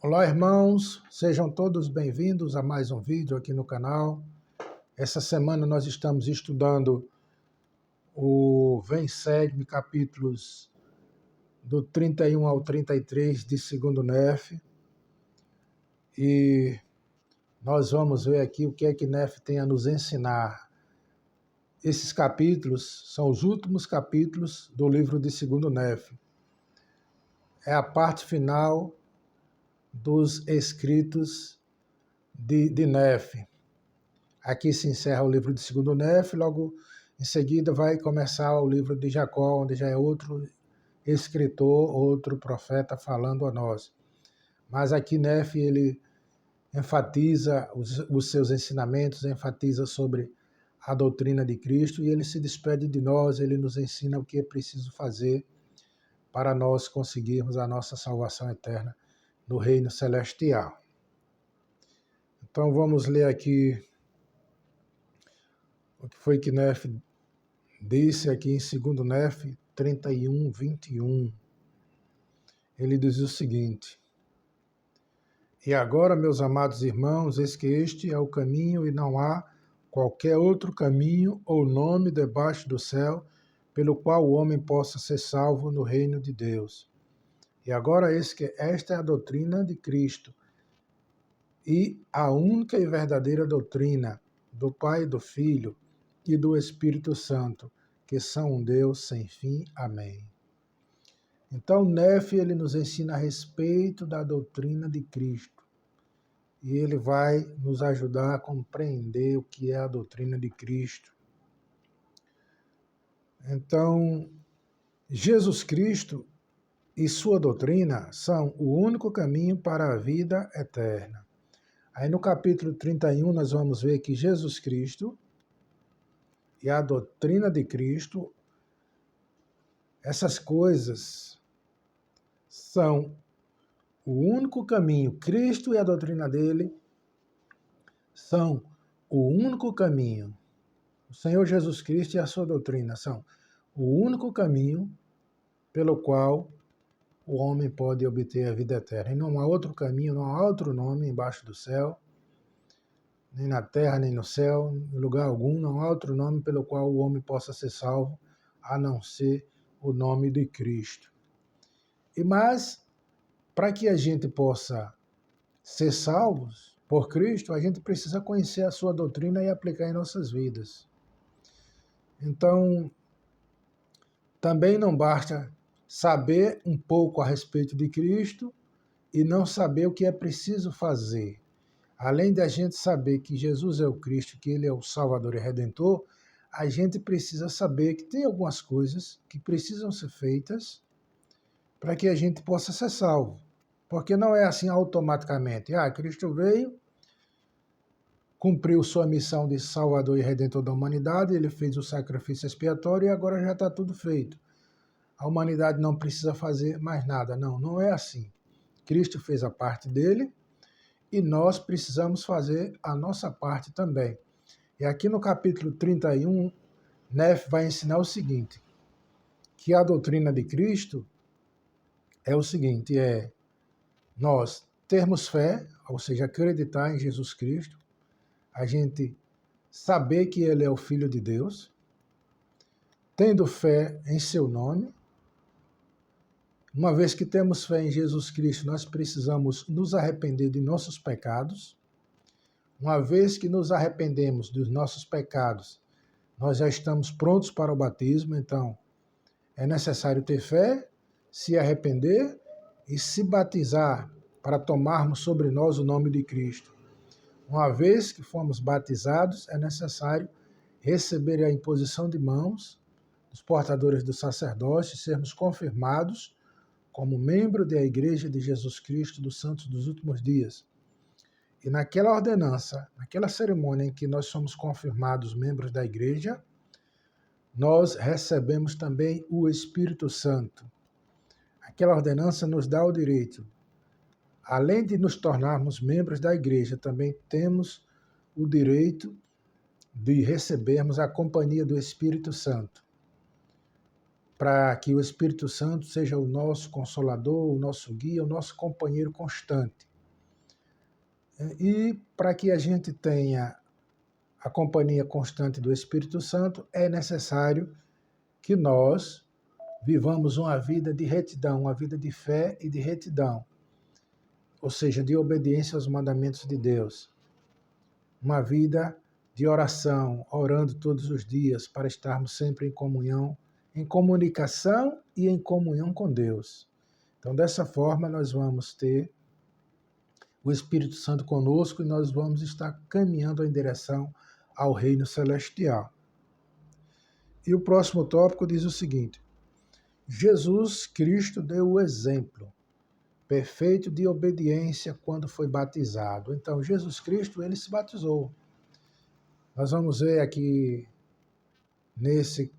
Olá, irmãos, sejam todos bem-vindos a mais um vídeo aqui no canal. Essa semana nós estamos estudando o Vem Segue-me, capítulos do 31 ao 33 de 2º Nef. E nós vamos ver aqui o que é que Nef tem a nos ensinar. Esses capítulos são os últimos capítulos do livro de 2º Nef. É a parte final dos escritos de Nef. Aqui se encerra o livro de 2º Nef, logo em seguida vai começar o livro de Jacó, onde já é outro escritor, outro profeta falando a nós. Mas aqui Nef, ele enfatiza os seus ensinamentos, enfatiza sobre a doutrina de Cristo e ele se despede de nós, ele nos ensina o que é preciso fazer para nós conseguirmos a nossa salvação eterna no reino celestial. Então vamos ler aqui o que foi que Nef disse aqui em 2º Nef 31, 21. Ele diz o seguinte: E agora, meus amados irmãos, eis que este é o caminho e não há qualquer outro caminho ou nome debaixo do céu pelo qual o homem possa ser salvo no reino de Deus. E agora eis que esta é a doutrina de Cristo e a única e verdadeira doutrina do Pai e do Filho e do Espírito Santo, que são um Deus sem fim. Amém. Então, Nef, ele nos ensina a respeito da doutrina de Cristo. E ele vai nos ajudar a compreender o que é a doutrina de Cristo. Então, Jesus Cristo e sua doutrina são o único caminho para a vida eterna. Aí no capítulo 31 nós vamos ver que Jesus Cristo e a doutrina de Cristo, essas coisas são o único caminho. Cristo e a doutrina dele são o único caminho. O Senhor Jesus Cristo e a sua doutrina são o único caminho pelo qual o homem pode obter a vida eterna. E não há outro caminho, não há outro nome embaixo do céu, nem na terra, nem no céu, em lugar algum, não há outro nome pelo qual o homem possa ser salvo, a não ser o nome de Cristo. Mas, para que a gente possa ser salvos por Cristo, a gente precisa conhecer a sua doutrina e aplicar em nossas vidas. Então, também não basta saber um pouco a respeito de Cristo e não saber o que é preciso fazer. Além de a gente saber que Jesus é o Cristo, que Ele é o Salvador e Redentor, a gente precisa saber que tem algumas coisas que precisam ser feitas para que a gente possa ser salvo. Porque não é assim automaticamente. Cristo veio, cumpriu sua missão de Salvador e Redentor da humanidade, Ele fez o sacrifício expiatório e agora já está tudo feito. A humanidade não precisa fazer mais nada. Não, não é assim. Cristo fez a parte dele e nós precisamos fazer a nossa parte também. E aqui no capítulo 31, Nef vai ensinar o seguinte, que a doutrina de Cristo é o seguinte, nós termos fé, ou seja, acreditar em Jesus Cristo, a gente saber que Ele é o Filho de Deus, tendo fé em seu nome. Uma vez que temos fé em Jesus Cristo, nós precisamos nos arrepender de nossos pecados. Uma vez que nos arrependemos dos nossos pecados, nós já estamos prontos para o batismo, então é necessário ter fé, se arrepender e se batizar para tomarmos sobre nós o nome de Cristo. Uma vez que fomos batizados, é necessário receber a imposição de mãos dos portadores do sacerdócio, sermos confirmados como membro da Igreja de Jesus Cristo dos Santos dos Últimos Dias. E naquela ordenança, naquela cerimônia em que nós somos confirmados membros da Igreja, nós recebemos também o Espírito Santo. Aquela ordenança nos dá o direito, além de nos tornarmos membros da Igreja, também temos o direito de recebermos a companhia do Espírito Santo, para que o Espírito Santo seja o nosso consolador, o nosso guia, o nosso companheiro constante. E para que a gente tenha a companhia constante do Espírito Santo, é necessário que nós vivamos uma vida de retidão, uma vida de fé e de retidão, ou seja, de obediência aos mandamentos de Deus. Uma vida de oração, orando todos os dias para estarmos sempre em comunhão, em comunicação e em comunhão com Deus. Então, dessa forma, nós vamos ter o Espírito Santo conosco e nós vamos estar caminhando em direção ao reino celestial. E o próximo tópico diz o seguinte: Jesus Cristo deu o exemplo perfeito de obediência quando foi batizado. Então, Jesus Cristo, ele se batizou. Nós vamos ver aqui nesse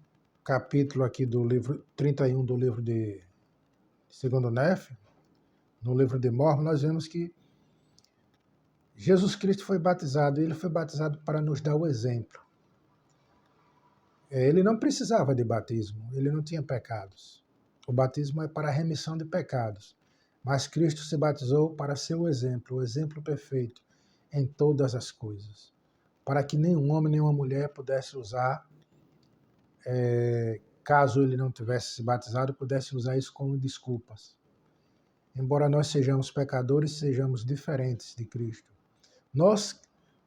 capítulo aqui do livro 31 do livro de 2 Néfio, no livro de Mórmon, nós vemos que Jesus Cristo foi batizado, e ele foi batizado para nos dar o exemplo. Ele não precisava de batismo, ele não tinha pecados. O batismo é para a remissão de pecados. Mas Cristo se batizou para ser o exemplo perfeito em todas as coisas. Para que nenhum homem, nenhuma mulher pudesse usar, caso ele não tivesse se batizado, pudesse usar isso como desculpas. Embora nós sejamos pecadores, sejamos diferentes de Cristo. Nós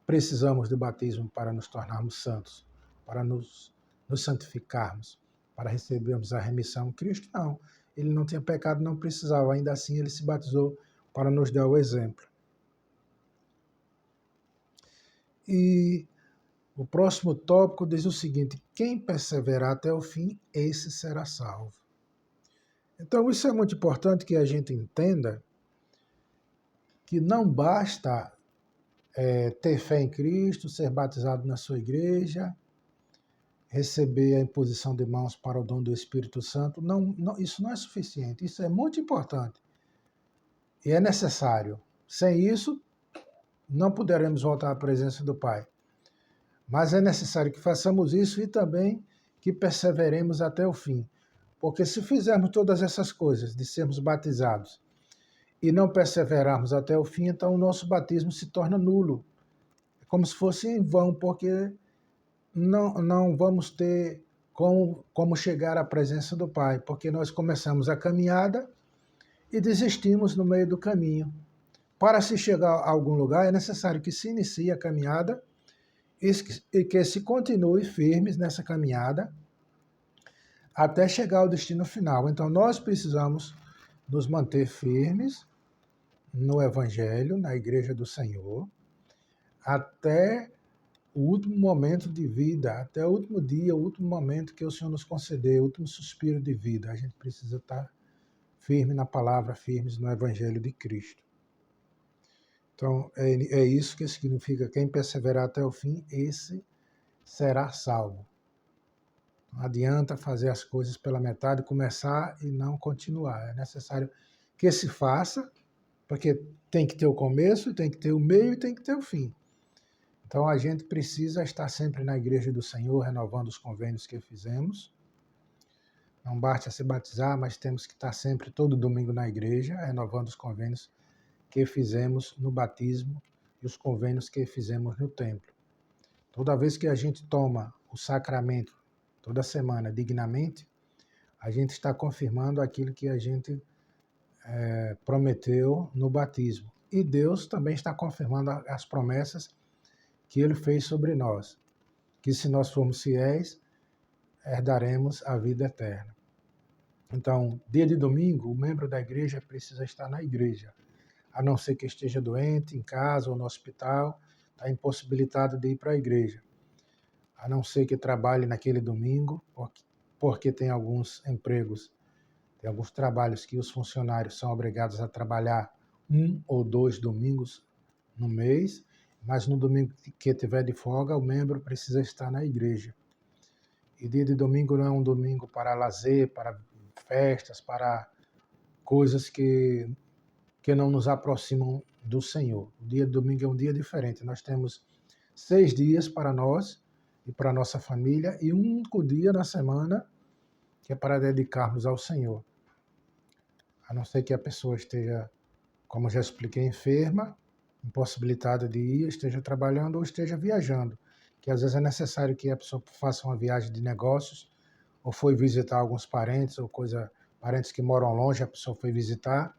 precisamos de batismo para nos tornarmos santos, para nos santificarmos, para recebermos a remissão. Cristo não. Ele não tinha pecado, não precisava. Ainda assim, ele se batizou para nos dar o exemplo. E o próximo tópico diz o seguinte: quem perseverar até o fim, esse será salvo. Então, isso é muito importante que a gente entenda que não basta ter fé em Cristo, ser batizado na sua igreja, receber a imposição de mãos para o dom do Espírito Santo. Não, isso não é suficiente. Isso é muito importante e é necessário. Sem isso, não poderemos voltar à presença do Pai. Mas é necessário que façamos isso e também que perseveremos até o fim. Porque se fizermos todas essas coisas, de sermos batizados, e não perseverarmos até o fim, então o nosso batismo se torna nulo. É como se fosse em vão, porque não vamos ter como chegar à presença do Pai, porque nós começamos a caminhada e desistimos no meio do caminho. Para se chegar a algum lugar, é necessário que se inicie a caminhada e que se continue firmes nessa caminhada até chegar ao destino final. Então, nós precisamos nos manter firmes no Evangelho, na Igreja do Senhor, até o último momento de vida, até o último dia, o último momento que o Senhor nos conceder, o último suspiro de vida. A gente precisa estar firme na palavra, firmes no Evangelho de Cristo. Então, é isso que significa: quem perseverar até o fim, esse será salvo. Não adianta fazer as coisas pela metade, começar e não continuar. É necessário que se faça, porque tem que ter o começo, tem que ter o meio e tem que ter o fim. Então, a gente precisa estar sempre na Igreja do Senhor, renovando os convênios que fizemos. Não basta se batizar, mas temos que estar sempre, todo domingo, na igreja, renovando os convênios que fizemos no batismo e os convênios que fizemos no templo. Toda vez que a gente toma o sacramento, toda semana, dignamente, a gente está confirmando aquilo que a gente prometeu no batismo. E Deus também está confirmando as promessas que Ele fez sobre nós, que se nós formos fiéis, herdaremos a vida eterna. Então, dia de domingo, o membro da igreja precisa estar na igreja, a não ser que esteja doente, em casa ou no hospital, está impossibilitado de ir para a igreja. A não ser que trabalhe naquele domingo, porque tem alguns empregos, tem alguns trabalhos que os funcionários são obrigados a trabalhar 1 ou 2 domingos no mês, mas no domingo que tiver de folga, o membro precisa estar na igreja. E dia de domingo não é um domingo para lazer, para festas, para coisas que não nos aproximam do Senhor. O dia de domingo é um dia diferente. Nós temos 6 dias para nós e para a nossa família e um único dia na semana que é para dedicarmos ao Senhor. A não ser que a pessoa esteja, como já expliquei, enferma, impossibilitado de ir, esteja trabalhando ou esteja viajando, que às vezes é necessário que a pessoa faça uma viagem de negócios, ou foi visitar alguns parentes, ou parentes que moram longe, a pessoa foi visitar,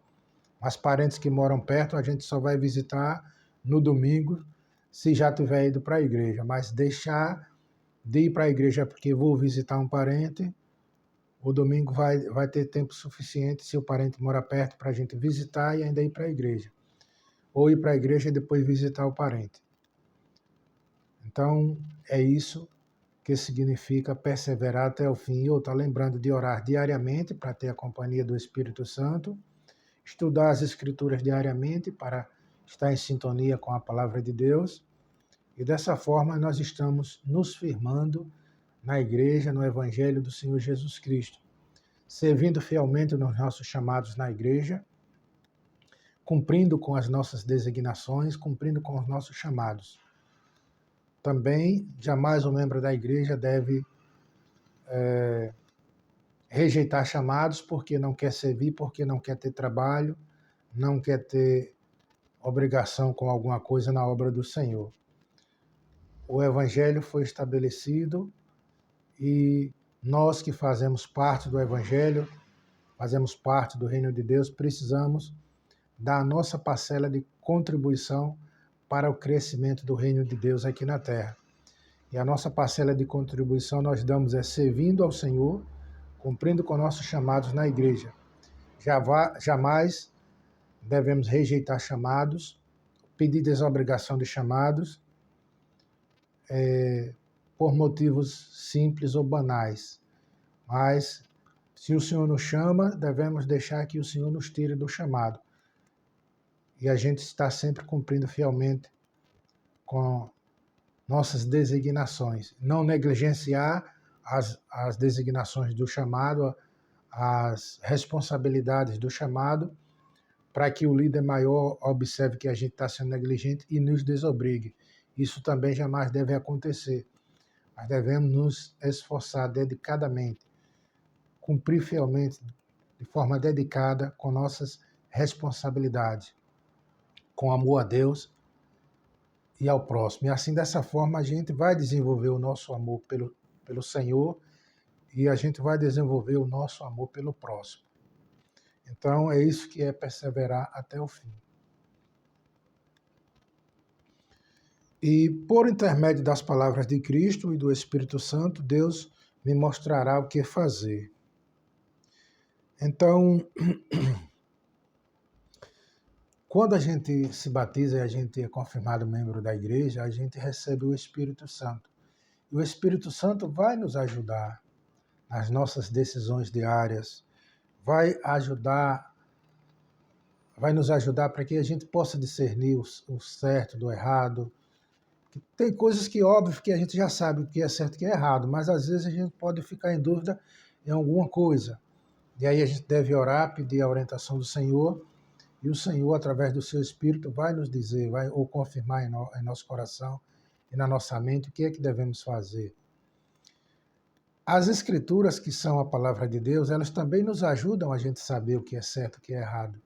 mas parentes que moram perto, a gente só vai visitar no domingo, se já tiver ido para a igreja, mas deixar de ir para a igreja porque vou visitar um parente, o domingo vai ter tempo suficiente, se o parente mora perto, para a gente visitar e ainda ir para a igreja. Ou ir para a igreja e depois visitar o parente. Então, é isso que significa perseverar até o fim. Eu estou lembrando de orar diariamente para ter a companhia do Espírito Santo, estudar as Escrituras diariamente para estar em sintonia com a Palavra de Deus. E dessa forma nós estamos nos firmando na igreja, no Evangelho do Senhor Jesus Cristo, servindo fielmente nos nossos chamados na igreja, cumprindo com as nossas designações, cumprindo com os nossos chamados. Também, jamais um membro da igreja deve rejeitar chamados porque não quer servir, porque não quer ter trabalho, não quer ter obrigação com alguma coisa na obra do Senhor. O Evangelho foi estabelecido e nós que fazemos parte do Evangelho, fazemos parte do Reino de Deus, precisamos dar a nossa parcela de contribuição para o crescimento do Reino de Deus aqui na Terra. E a nossa parcela de contribuição nós damos servindo ao Senhor, cumprindo com nossos chamados na igreja. Jamais devemos rejeitar chamados, pedir desobrigação de chamados, por motivos simples ou banais. Mas, se o Senhor nos chama, devemos deixar que o Senhor nos tire do chamado. E a gente está sempre cumprindo fielmente com nossas designações. Não negligenciar as designações do chamado, as responsabilidades do chamado, para que o líder maior observe que a gente está sendo negligente e nos desobrigue. Isso também jamais deve acontecer. Mas devemos nos esforçar dedicadamente, cumprir fielmente, de forma dedicada, com nossas responsabilidades, com amor a Deus e ao próximo. E assim, dessa forma, a gente vai desenvolver o nosso amor pelo Senhor e a gente vai desenvolver o nosso amor pelo próximo. Então, é isso que é perseverar até o fim. E, por intermédio das palavras de Cristo e do Espírito Santo, Deus me mostrará o que fazer. Então, quando a gente se batiza e a gente é confirmado membro da igreja, a gente recebe o Espírito Santo. E o Espírito Santo vai nos ajudar nas nossas decisões diárias, vai nos ajudar para que a gente possa discernir o certo do errado. Tem coisas que, óbvio, que a gente já sabe o que é certo e o que é errado, mas às vezes a gente pode ficar em dúvida em alguma coisa. E aí a gente deve orar, pedir a orientação do Senhor, e o Senhor, através do seu Espírito, vai nos dizer, ou confirmar em nosso coração e na nossa mente o que é que devemos fazer. As Escrituras, que são a palavra de Deus, elas também nos ajudam a gente saber o que é certo e o que é errado.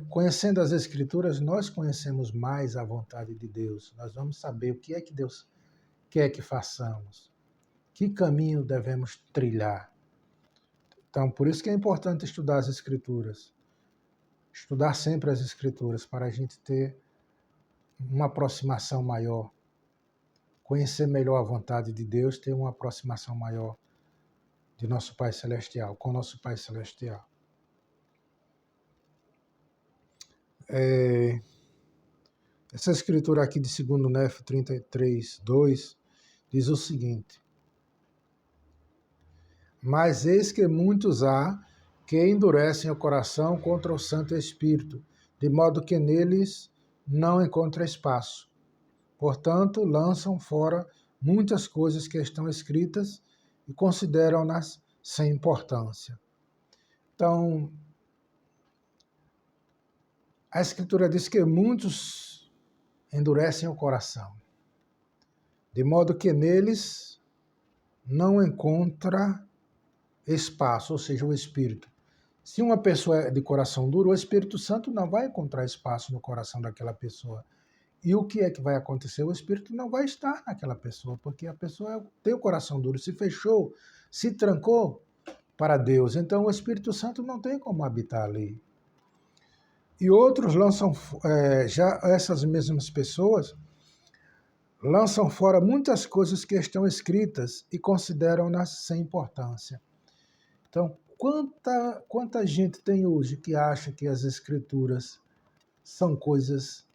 Conhecendo as Escrituras, nós conhecemos mais a vontade de Deus. Nós vamos saber o que é que Deus quer que façamos, que caminho devemos trilhar. Então, por isso que é importante estudar as Escrituras. Estudar sempre as Escrituras para a gente ter uma aproximação maior, conhecer melhor a vontade de Deus, ter uma aproximação maior de nosso Pai Celestial, com nosso Pai Celestial. Essa escritura aqui de 2 Néfio 33, 2, diz o seguinte: mas eis que muitos há que endurecem o coração contra o Santo Espírito, de modo que neles não encontra espaço. Portanto, lançam fora muitas coisas que estão escritas e consideram-nas sem importância. Então, a Escritura diz que muitos endurecem o coração, de modo que neles não encontra espaço, ou seja, o Espírito. Se uma pessoa é de coração duro, o Espírito Santo não vai encontrar espaço no coração daquela pessoa. E o que é que vai acontecer? O Espírito não vai estar naquela pessoa, porque a pessoa tem o coração duro, se fechou, se trancou para Deus. Então o Espírito Santo não tem como habitar ali. E outros lançam, já essas mesmas pessoas, lançam fora muitas coisas que estão escritas e consideram-nas sem importância. Então, quanta gente tem hoje que acha que as Escrituras são coisas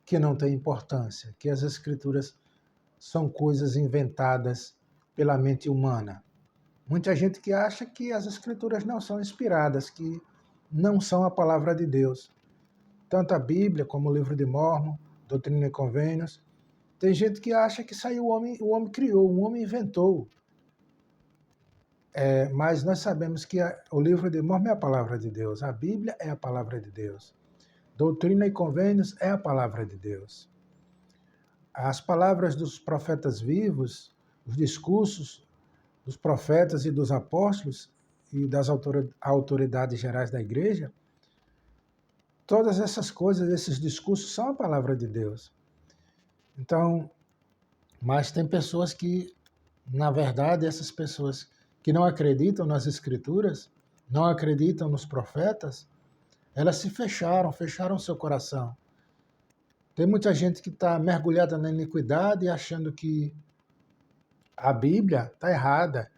que não têm importância, que as Escrituras são coisas inventadas pela mente humana. Muita gente que acha que as Escrituras não são inspiradas, que não são a palavra de Deus. Tanto a Bíblia como o livro de Mórmon, Doutrina e Convênios. Tem gente que acha que saiu o homem criou, o homem inventou. Mas nós sabemos que o livro de Mórmon é a palavra de Deus, a Bíblia é a palavra de Deus. Doutrina e Convênios é a palavra de Deus. As palavras dos profetas vivos, os discursos dos profetas e dos apóstolos e das autoridades gerais da igreja, todas essas coisas, esses discursos são a palavra de Deus. Então, mas tem pessoas que, na verdade, essas pessoas que não acreditam nas Escrituras, não acreditam nos profetas, elas se fecharam seu coração. Tem muita gente que está mergulhada na iniquidade, achando que a Bíblia está errada,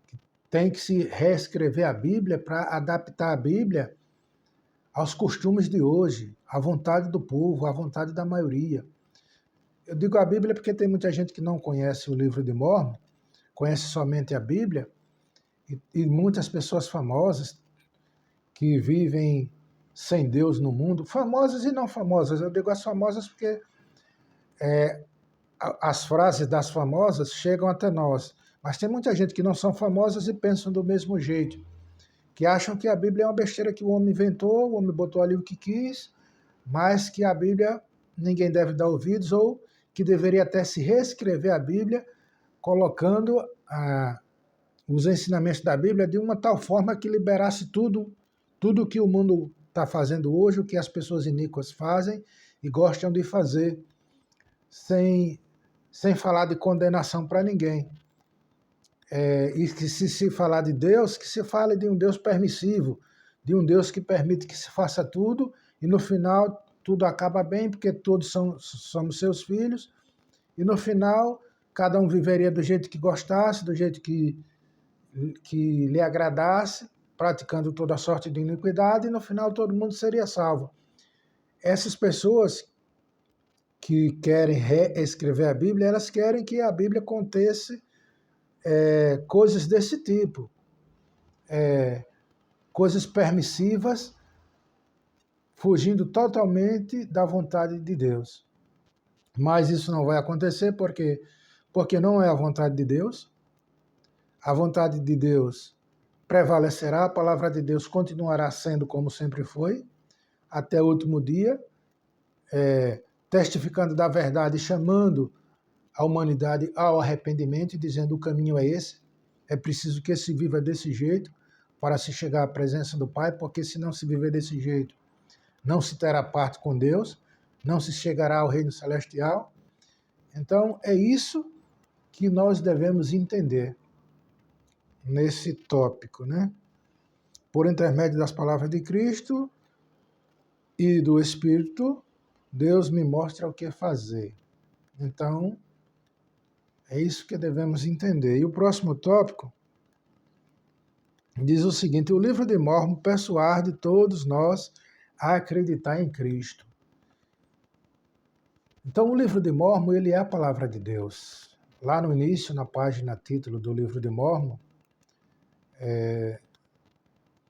que tem que se reescrever a Bíblia para adaptar a Bíblia aos costumes de hoje, à vontade do povo, à vontade da maioria. Eu digo a Bíblia porque tem muita gente que não conhece o livro de Mórmon, conhece somente a Bíblia, e muitas pessoas famosas que vivem sem Deus no mundo, famosas e não famosas. Eu digo as famosas porque as frases das famosas chegam até nós. Mas tem muita gente que não são famosas e pensam do mesmo jeito, que acham que a Bíblia é uma besteira que o homem inventou, o homem botou ali o que quis, mas que a Bíblia ninguém deve dar ouvidos, ou que deveria até se reescrever a Bíblia, colocando os ensinamentos da Bíblia de uma tal forma que liberasse tudo que o mundo está fazendo hoje, o que as pessoas iníquas fazem e gostam de fazer, sem falar de condenação para ninguém. E que se falar de Deus, que se fale de um Deus permissivo, de um Deus que permite que se faça tudo, e no final tudo acaba bem, porque todos somos seus filhos, e no final cada um viveria do jeito que gostasse, do jeito que lhe agradasse, praticando toda sorte de iniquidade, e no final todo mundo seria salvo. Essas pessoas que querem reescrever a Bíblia, elas querem que a Bíblia contesse coisas desse tipo, coisas permissivas, fugindo totalmente da vontade de Deus. Mas isso não vai acontecer porque não é a vontade de Deus. A vontade de Deus prevalecerá, a palavra de Deus continuará sendo como sempre foi, até o último dia, testificando da verdade, chamando a humanidade ao arrependimento e dizendo: o caminho é esse, é preciso que se viva desse jeito para se chegar à presença do Pai, porque se não se viver desse jeito, não se terá parte com Deus, não se chegará ao reino celestial. Então, é isso que nós devemos entender nesse tópico, né? Por intermédio das palavras de Cristo e do Espírito, Deus me mostra o que fazer. Então, é isso que devemos entender. E o próximo tópico diz o seguinte: o livro de Mórmon persuade todos nós a acreditar em Cristo. Então, o livro de Mórmon, ele é a palavra de Deus. Lá no início, na página título do livro de Mórmon,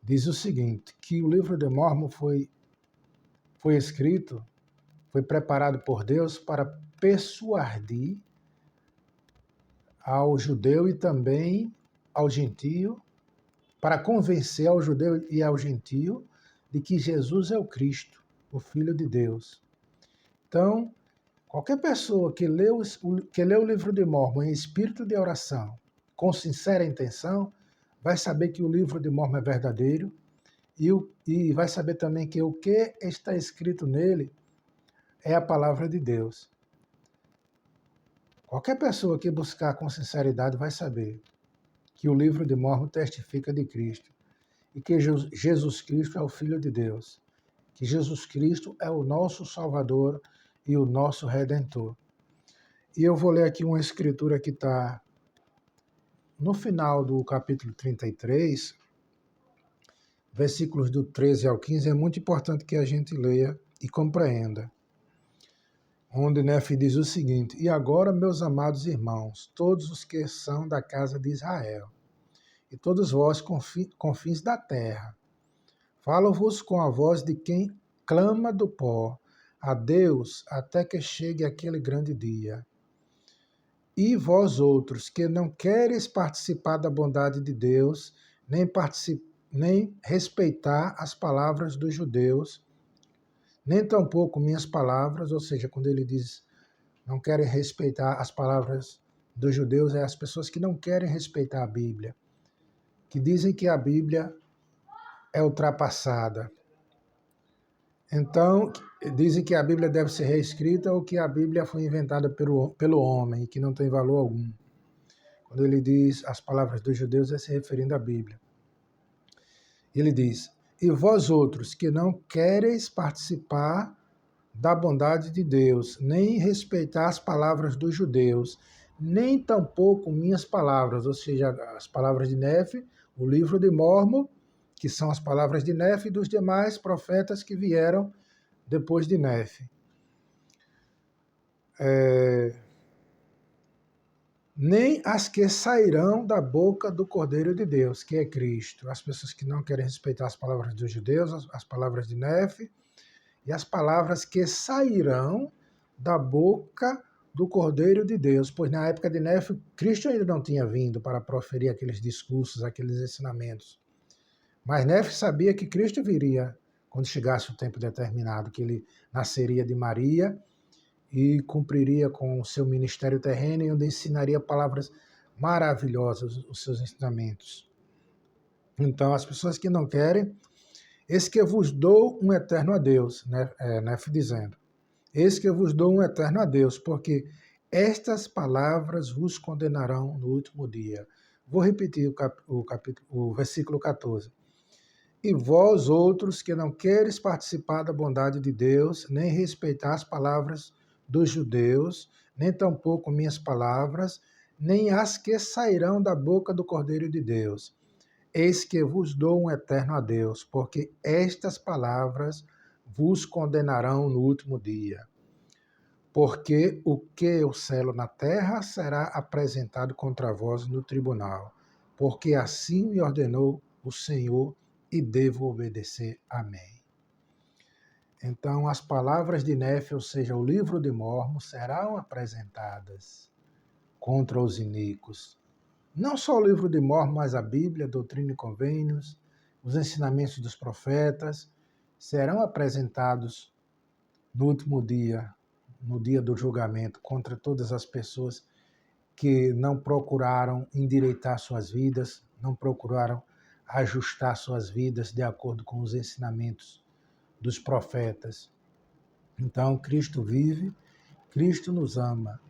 diz o seguinte, que o livro de Mórmon foi escrito, foi preparado por Deus para persuadir ao judeu e também ao gentio, para convencer ao judeu e ao gentio de que Jesus é o Cristo, o Filho de Deus. Então, qualquer pessoa que lê o livro de Mórmon em espírito de oração, com sincera intenção, vai saber que o livro de Mórmon é verdadeiro e vai saber também que o que está escrito nele é a palavra de Deus. Qualquer pessoa que buscar com sinceridade vai saber que o livro de Mórmon testifica de Cristo e que Jesus Cristo é o Filho de Deus, que Jesus Cristo é o nosso Salvador e o nosso Redentor. E eu vou ler aqui uma escritura que está no final do capítulo 33, versículos do 13 ao 15, é muito importante que a gente leia e compreenda. Onde Nefe diz o seguinte: E agora, meus amados irmãos, todos os que são da casa de Israel, e todos vós confins da terra, falo-vos com a voz de quem clama do pó a Deus até que chegue aquele grande dia. E vós outros que não quereis participar da bondade de Deus, nem respeitar as palavras dos judeus, nem tampouco minhas palavras, ou seja, quando ele diz não querem respeitar as palavras dos judeus, é as pessoas que não querem respeitar a Bíblia, que dizem que a Bíblia é ultrapassada. Então, dizem que a Bíblia deve ser reescrita ou que a Bíblia foi inventada pelo homem e que não tem valor algum. Quando ele diz as palavras dos judeus, é se referindo à Bíblia. Ele diz: E vós outros que não quereis participar da bondade de Deus, nem respeitar as palavras dos judeus, nem tampouco minhas palavras, ou seja, as palavras de Nefe, o livro de Mórmon, que são as palavras de Nefe e dos demais profetas que vieram depois de Nefe. Nem as que sairão da boca do Cordeiro de Deus, que é Cristo. As pessoas que não querem respeitar as palavras dos judeus, as palavras de Nefe, e as palavras que sairão da boca do Cordeiro de Deus, pois na época de Nefe, Cristo ainda não tinha vindo para proferir aqueles discursos, aqueles ensinamentos. Mas Nefe sabia que Cristo viria quando chegasse o tempo determinado, que ele nasceria de Maria e cumpriria com o seu ministério terreno e onde ensinaria palavras maravilhosas, os seus ensinamentos. Então, as pessoas que não querem, eis que vos dou um eterno adeus, Nefe dizendo, eis que vos dou um eterno adeus, porque estas palavras vos condenarão no último dia. Vou repetir o versículo 14. E vós outros que não quereis participar da bondade de Deus, nem respeitar as palavras dos judeus, nem tampouco minhas palavras, nem as que sairão da boca do Cordeiro de Deus. Eis que vos dou um eterno adeus, porque estas palavras vos condenarão no último dia. Porque o que eu selo na terra será apresentado contra vós no tribunal, porque assim me ordenou o Senhor e devo obedecer. Amém. Então, as palavras de Nefe, ou seja, o livro de Mórmon, serão apresentadas contra os iníquos. Não só o livro de Mórmon, mas a Bíblia, Doutrina e Convênios, os ensinamentos dos profetas, serão apresentados no último dia, no dia do julgamento, contra todas as pessoas que não procuraram endireitar suas vidas, não procuraram ajustar suas vidas de acordo com os ensinamentos dos profetas. Então, Cristo vive, Cristo nos ama.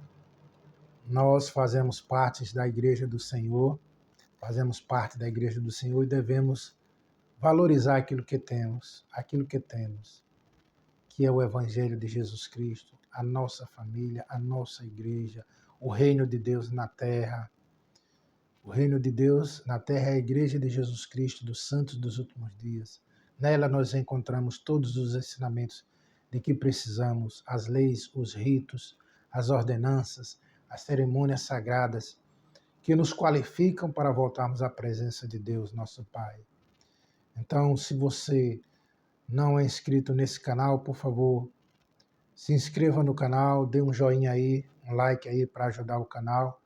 Nós fazemos parte da Igreja do Senhor, e devemos valorizar aquilo que temos, que é o Evangelho de Jesus Cristo, a nossa família, a nossa igreja, o reino de Deus na terra. O reino de Deus na terra é a Igreja de Jesus Cristo, dos santos dos últimos dias. Nela nós encontramos todos os ensinamentos de que precisamos, as leis, os ritos, as ordenanças, as cerimônias sagradas, que nos qualificam para voltarmos à presença de Deus, nosso Pai. Então, se você não é inscrito nesse canal, por favor, se inscreva no canal, dê um joinha aí, um like aí para ajudar o canal,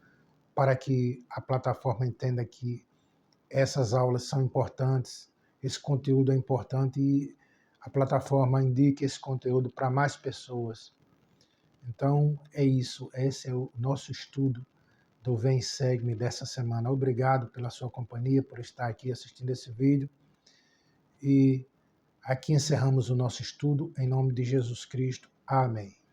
para que a plataforma entenda que essas aulas são importantes, esse conteúdo é importante e a plataforma indique esse conteúdo para mais pessoas. Então, é isso, esse é o nosso estudo do Vem Segue-me dessa semana. Obrigado pela sua companhia, por estar aqui assistindo esse vídeo. E aqui encerramos o nosso estudo, em nome de Jesus Cristo. Amém.